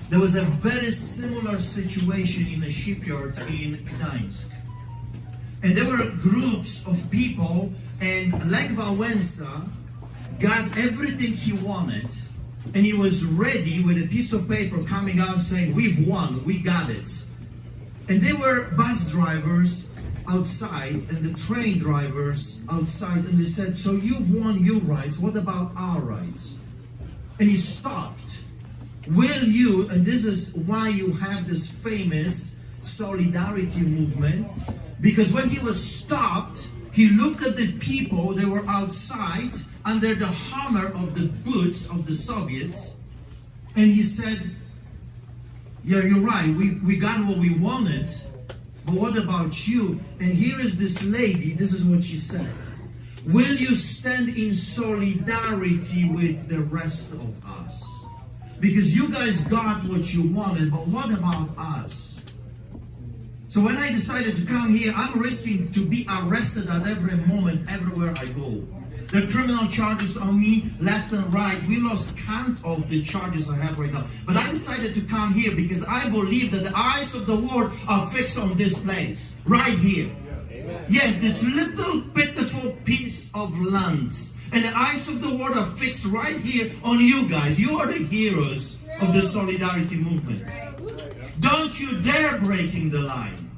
There was a very similar situation in a shipyard in Gdańsk. And there were groups of people, and Lech Wałęsa got everything he wanted, and he was ready with a piece of paper coming out saying, "We've won, we got it." And there were bus drivers outside and the train drivers outside, and they said, "So you've won your rights, what about our rights?" And he stopped. Will you, and this is why you have this famous solidarity movement, because when he was stopped, he looked at the people, they were outside under the hammer of the boots of the Soviets, and he said, "Yeah, you're right, we got what we wanted, but what about you?" And here is this lady, this is what she said. "Will you stand in solidarity with the rest of us? Because you guys got what you wanted, but what about us?" So when I decided to come here, I'm risking to be arrested at every moment, everywhere I go. The criminal charges on me, left and right. We lost count of the charges I have right now. But I decided to come here because I believe that the eyes of the world are fixed on this place, right here. Yes, this little pitiful piece of land. And the eyes of the world are fixed right here on you guys. You are the heroes of the solidarity movement. Don't you dare breaking the line.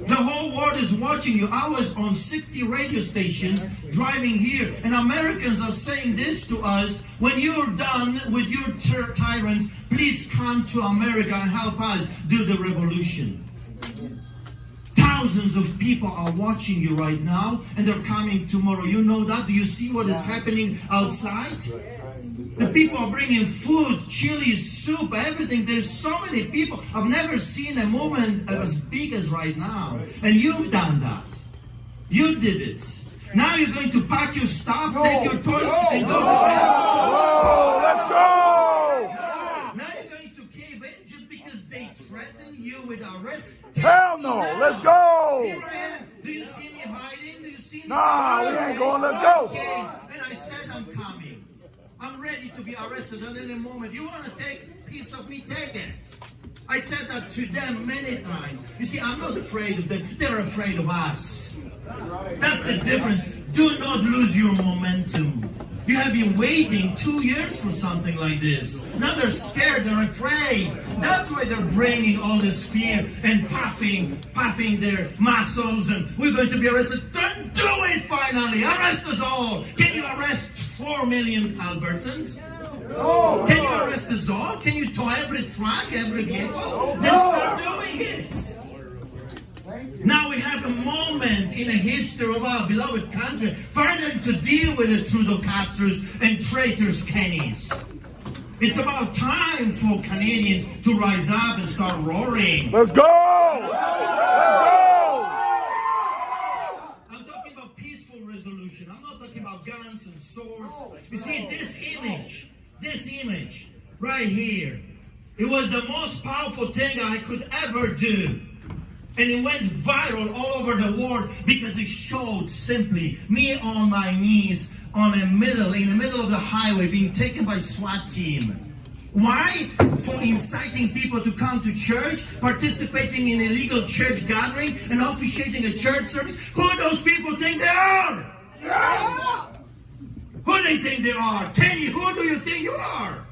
The whole world is watching you. I was on 60 radio stations driving here, and Americans are saying this to us: when you're done with your tyrants, please come to America and help us do the revolution. Thousands of people are watching you right now, and they're coming tomorrow. You know that? Do you see what is happening outside? The people are bringing food, chili, soup, everything. There's so many people. I've never seen a movement as big as right now. And you've done that. You did it. Now you're going to pack your stuff, take your toys, and go to hell. Let's go! Now you're going to cave in just because they threaten you with arrest. Hell no! Let's go! Here I am. Do you see me hiding? Do you see me? Nah, we ain't going. Let's go. And I said I'm coming. I'm ready to be arrested at any moment. You want to take a piece of me? Take it. I said that to them many times. You see, I'm not afraid of them. They're afraid of us. That's the difference. Do not lose your momentum. You have been waiting 2 years for something like this. Now they're scared, they're afraid. That's why they're bringing all this fear and puffing their muscles, and we're going to be arrested. Don't do it finally. Arrest us all. Can you arrest 4 million Albertans? No. Can you arrest us all? Can you tow every truck, every vehicle? Then start doing it. Now we have a moment in the history of our beloved country finally to deal with the Trudeau Castros and traitors Kennys. It's about time for Canadians to rise up and start roaring. Let's go! Let's go! I'm talking about peaceful resolution. I'm not talking about guns and swords. You see, this image right here, it was the most powerful thing I could ever do. And it went viral all over the world because it showed simply me on my knees in the middle of the highway being taken by SWAT team. Why? For inciting people to come to church, participating in illegal church gathering, and officiating a church service. Who do those people think they are? Yeah. Who do they think they are? Kenny, who do you think you are?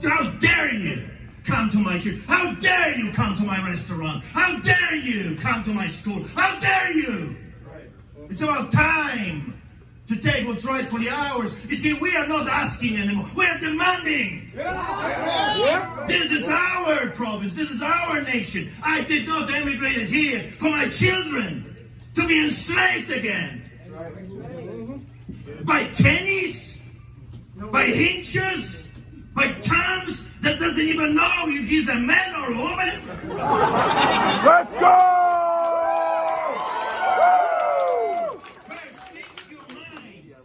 How dare you come to my church? How dare you come to my restaurant? How dare you come to my school? How dare you? It's about time to take what's rightfully ours. You see, we are not asking anymore. We are demanding. This is our province. This is our nation. I did not emigrate here for my children to be enslaved again. By Kennys? By Hinches? By Toms that doesn't even know if he's a man or a woman? Let's go! First, fix your mind.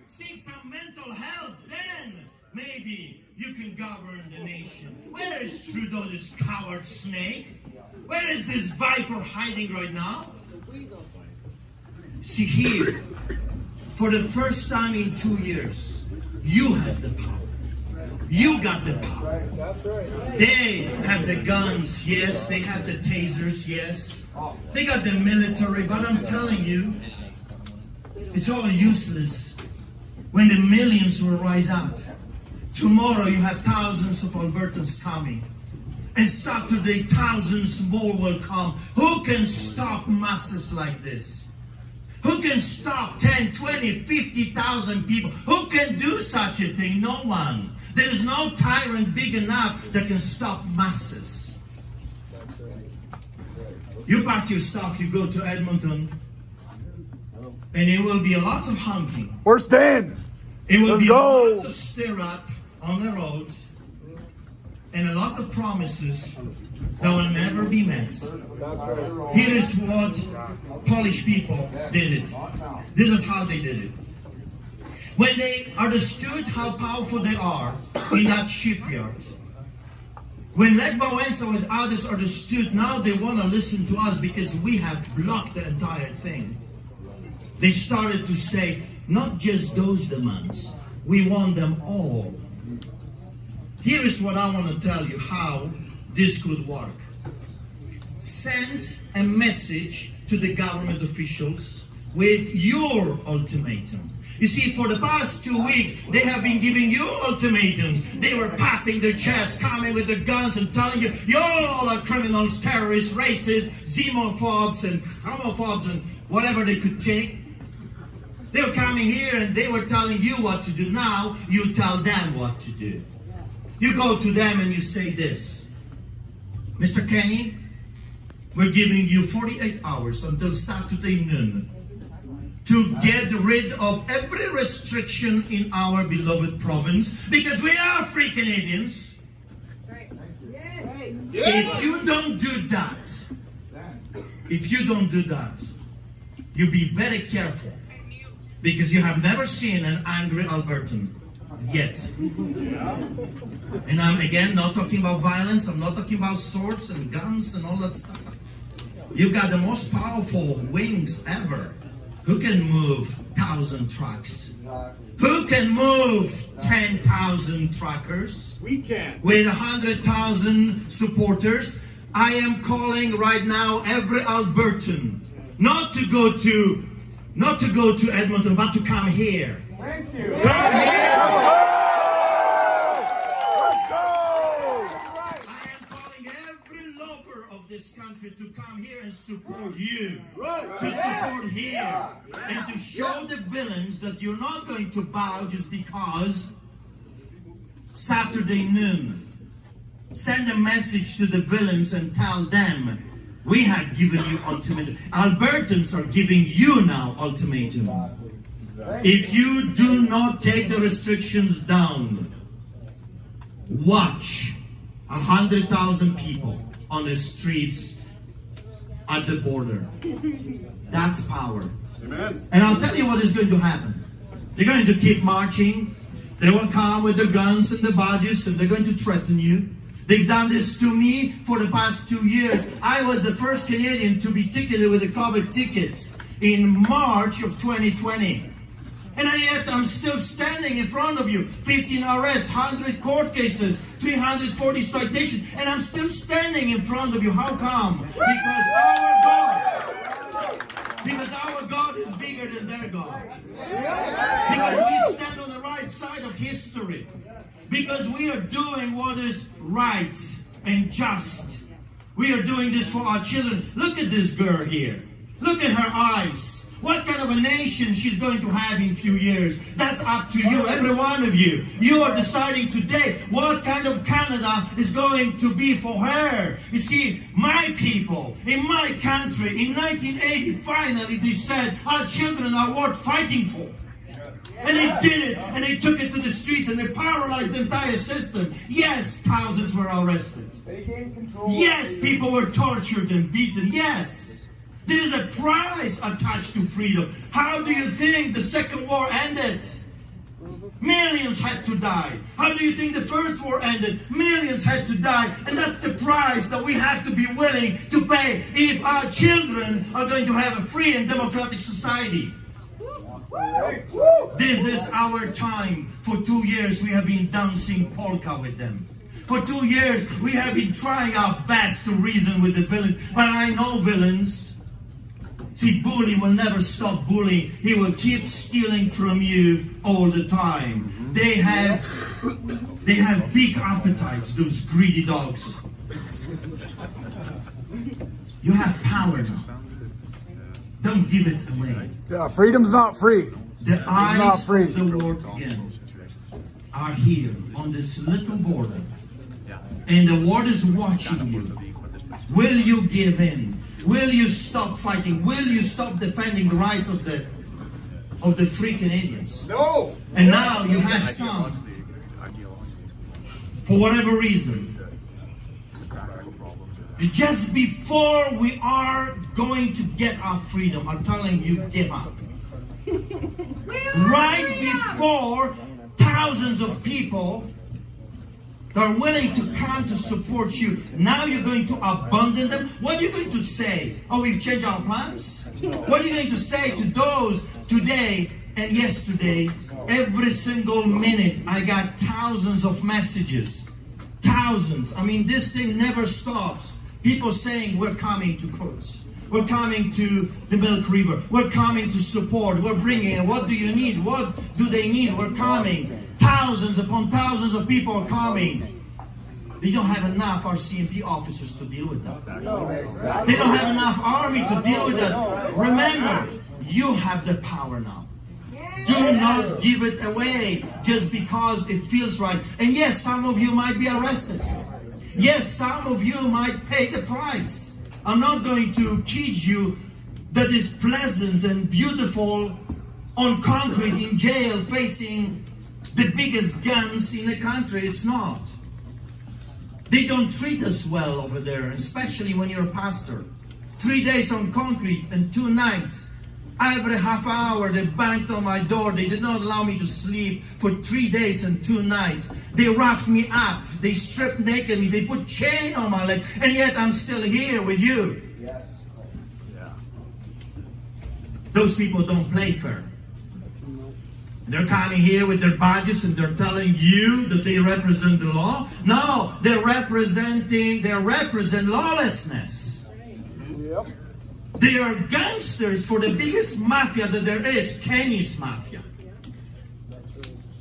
Seek some mental help. Then, maybe, you can govern the nation. Where is Trudeau, this coward snake? Where is this viper hiding right now? See, here, for the first time in 2 years, you have the power. You got the power. They have the guns, yes. They have the tasers, yes. They got the military, but I'm telling you, it's all useless when the millions will rise up. Tomorrow you have thousands of Albertans coming. And Saturday, thousands more will come. Who can stop masses like this? Who can stop 10, 20, 50,000 people? Who can do such a thing? No one. There is no tyrant big enough that can stop masses. You pack your stuff, you go to Edmonton, and it will be lots of honking. We're staying. It will Let's be go. lots of stir-up on the road, and lots of promises that will never be met. Here is what Polish people did it. This is how they did it. When they understood how powerful they are in that shipyard, when Lech Wałęsa and others understood, now they want to listen to us because we have blocked the entire thing. They started to say, not just those demands, we want them all. Here is what I want to tell you how this could work. Send a message to the government officials with your ultimatum. You see, for the past 2 weeks, they have been giving you ultimatums. They were puffing their chest, coming with their guns and telling you, you all are criminals, terrorists, racists, xenophobes and homophobes and whatever they could take. They were coming here and they were telling you what to do. Now, you tell them what to do. You go to them and you say this. Mr. Kenny, we're giving you 48 hours until Saturday noon to get rid of every restriction in our beloved province because we are free Canadians. If you don't do that, you be very careful because you have never seen an angry Albertan yet. And I'm again not talking about violence, I'm not talking about swords and guns and all that stuff. You've got the most powerful wings ever. Who can move 1,000 trucks? Who can move 10,000 truckers? We can. With 100,000 supporters. I am calling right now every Albertan not to go to Edmonton, but to come here. Thank you. Come here. Let's go. I am calling every lover of this country to come here and support you. To support here. And to show the villains that you're not going to bow just because Saturday noon. Send a message to the villains and tell them, we have given you ultimatum. Albertans are giving you now ultimatum. If you do not take the restrictions down, watch 100,000 people on the streets at the border. That's power. Amen. And I'll tell you what is going to happen. They're going to keep marching. They will come with the guns and the badges and they're going to threaten you. They've done this to me for the past 2 years. I was the first Canadian to be ticketed with the COVID tickets in March of 2020. And yet I'm still standing in front of you. 15 arrests, 100 court cases, 340 citations, and I'm still standing in front of you. How come? Because our God is bigger than their God. Because we stand on the right side of history. Because we are doing what is right and just. We are doing this for our children. Look at this girl here. Look at her eyes. What kind of a nation she's going to have in a few years? That's up to you, every one of you. You are deciding today what kind of Canada is going to be for her. You see, my people, in my country, in 1980, finally they said, our children are worth fighting for. And they did it, and they took it to the streets, and they paralyzed the entire system. Yes, thousands were arrested. Yes, people were tortured and beaten. Yes. There is a price attached to freedom. How do you think the Second War ended? Millions had to die. How do you think the First War ended? Millions had to die. And that's the price that we have to be willing to pay if our children are going to have a free and democratic society. This is our time. For 2 years we have been dancing polka with them. For 2 years we have been trying our best to reason with the villains. But I know villains. See, bully will never stop bullying. He will keep stealing from you all the time. They have big appetites, those greedy dogs. You have power now. Don't give it away. Yeah, freedom's not free. The eyes not free. of the world again are here on this little border. And the world is watching you. Will you give in? Will you stop fighting? Will you stop defending the rights of the free Canadians? No! And now you have some, for whatever reason, just before we are going to get our freedom, I'm telling you, give up. Right before thousands of people are willing to come to support you, now you're going to abandon them? What are you going to say? Oh, we've changed our plans? What are you going to say to those today and yesterday? Every single minute I got thousands of messages. Thousands. I mean, this thing never stops. People saying, we're coming to Coutts. We're coming to the Milk River. We're coming to support. We're bringing. What do you need? What do they need? We're coming. Thousands upon thousands of people are coming. They don't have enough RCMP officers to deal with that. They don't have enough army to deal with that. Remember, you have the power now. Do not give it away just because it feels right. And yes, some of you might be arrested. Yes, some of you might pay the price. I'm not going to kid you that it's pleasant and beautiful on concrete in jail facing the biggest guns in the country. It's not. They don't treat us well over there, especially when you're a pastor. 3 days on concrete and 2 nights. Every half hour they banged on my door. They did not allow me to sleep for 3 days and 2 nights. They roughed me up. They stripped naked me. They put chain on my leg. And yet I'm still here with you. Yes. Those people don't play fair. They're coming here with their badges and they're telling you that they represent the law. No, they represent lawlessness. Yep. They are gangsters for the biggest mafia that there is, Kenny's mafia.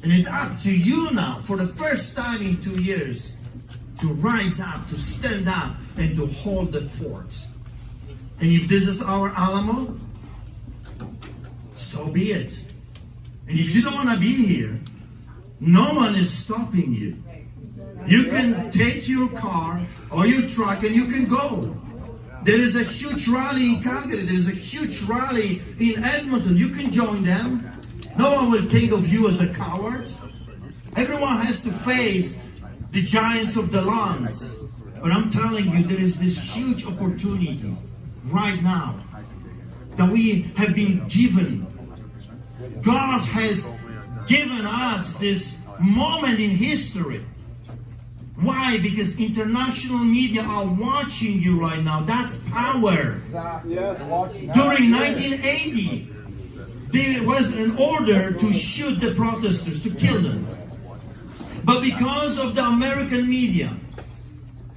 And it's up to you now, for the first time in 2 years, to rise up, to stand up, and to hold the fort. And if this is our Alamo, so be it. And if you don't want to be here, no one is stopping you. You can take your car or your truck and you can go. There is a huge rally in Calgary. There is a huge rally in Edmonton. You can join them. No one will think of you as a coward. Everyone has to face the giants of the land. But I'm telling you, there is this huge opportunity right now that we have been given. God has given us this moment in history. Why? Because international media are watching you right now. That's power. During 1980, there was an order to shoot the protesters, to kill them. But because of the American media,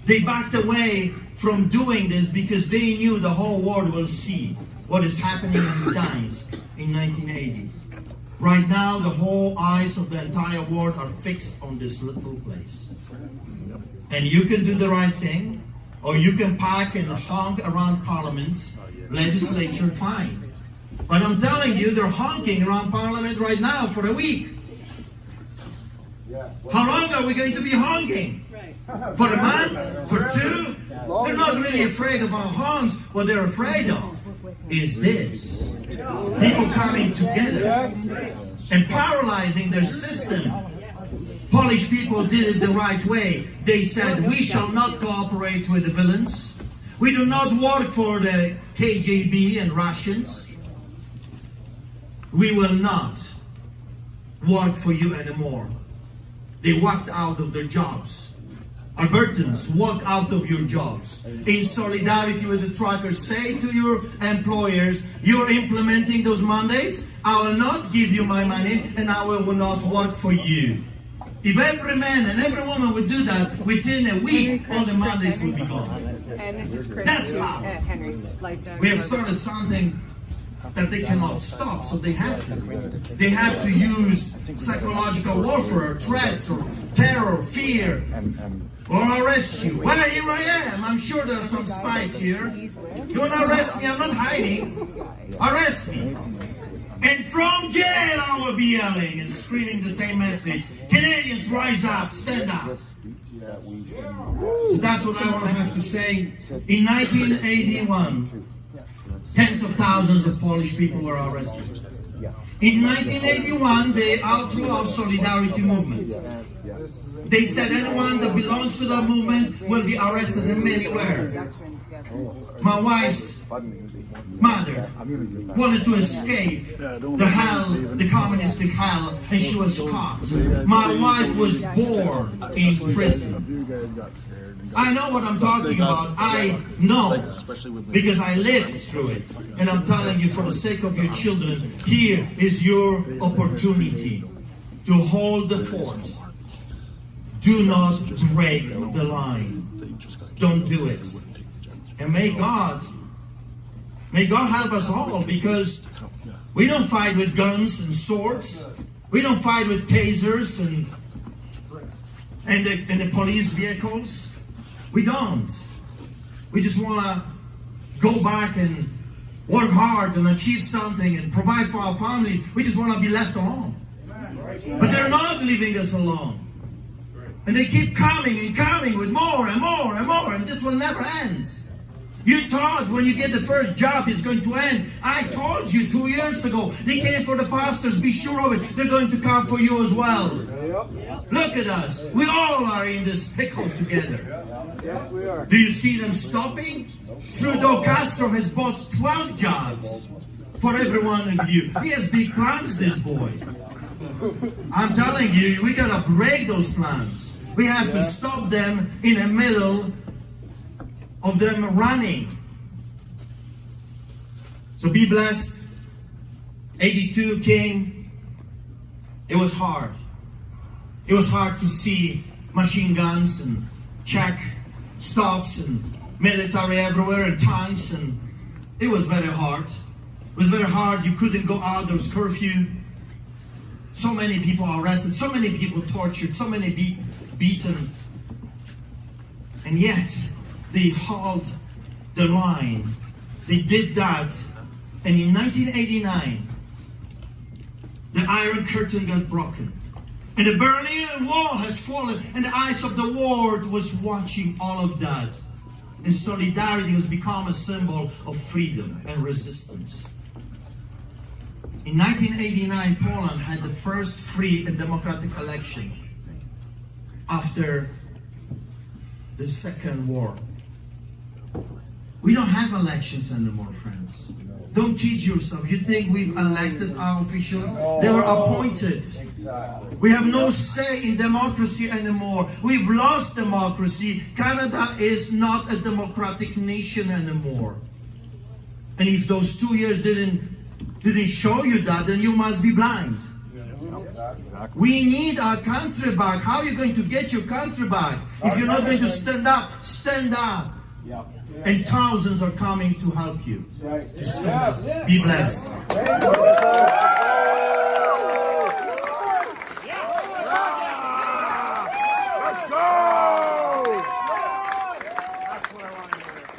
they backed away from doing this because they knew the whole world will see what is happening in Gdańsk in 1980. Right now, the whole eyes of the entire world are fixed on this little place. And you can do the right thing, or you can park and honk around Parliament, legislature, fine. But I'm telling you, they're honking around Parliament right now for a week. How long are we going to be honking? For a month? For 2? They're not really afraid of our honks. What they're afraid of is this. People coming together and paralyzing their system. Polish people did it the right way. They said, we shall not cooperate with the villains. We do not work for the KGB and Russians. We will not work for you anymore. They walked out of their jobs Albertans, walk out of your jobs. In solidarity with the truckers, say to your employers, you're implementing those mandates, I will not give you my money and I will not work for you. If every man and every woman would do that, within a week, all the mandates would be gone. And this is Chris. That's loud. Henry, license. We have started something that they cannot stop, so they have to. They have to use psychological warfare, threats, or terror, fear, or arrest you. Well, here I am. I'm sure there are some spies here. You want to arrest me? I'm not hiding. Arrest me. And from jail I will be yelling and screaming the same message. Canadians, rise up, stand up. So that's what I want to have to say. In 1981, tens of thousands of Polish people were arrested. In 1981, they outlawed Solidarity movement. They said anyone that belongs to that movement will be arrested anywhere. My wife's mother wanted to escape the hell, the communistic hell, and she was caught. My wife was born in prison. I know what I'm talking about. I know because I lived through it. And I'm telling you, for the sake of your children, here is your opportunity to hold the fort. Do not break the line. Don't do it. And may God help us all, because we don't fight with guns and swords. We don't fight with tasers and the police vehicles. We don't. We just want to go back and work hard and achieve something and provide for our families. We just want to be left alone. But they're not leaving us alone. And they keep coming and coming with more and more and more, and this will never end. You thought when you get the first job it's going to end. I told you 2 years ago, they came for the pastors, be sure of it. They're going to come for you as well. Look at us. We all are in this pickle together. Yes, we are. Do you see them stopping? Trudeau Castro has bought 12 jobs for every one of you. He has big plans, this boy. I'm telling you, we gotta break those plans. We have to stop them in the middle of them running. So be blessed. 82 came. It was hard. It was hard to see machine guns and check stops and military everywhere and tanks, and it was very hard. It was very hard. You couldn't go out. There was curfew. So many people arrested. So many people tortured. So many beaten. And yet, they held the line. They did that. And in 1989, the Iron Curtain got broken. And the Berlin Wall has fallen. And the eyes of the world was watching all of that. And solidarity has become a symbol of freedom and resistance. In 1989, Poland had the first free and democratic election after the Second War. We don't have elections anymore, friends. Don't kid yourself. You think we've elected our officials? They were appointed. We have no say in democracy anymore. We've lost democracy. Canada is not a democratic nation anymore. And if those 2 years didn't show you that, then you must be blind. We need our country back. How are you going to get your country back? If you're not going to stand up, stand up. And thousands are coming to help you. To stand up. Be blessed.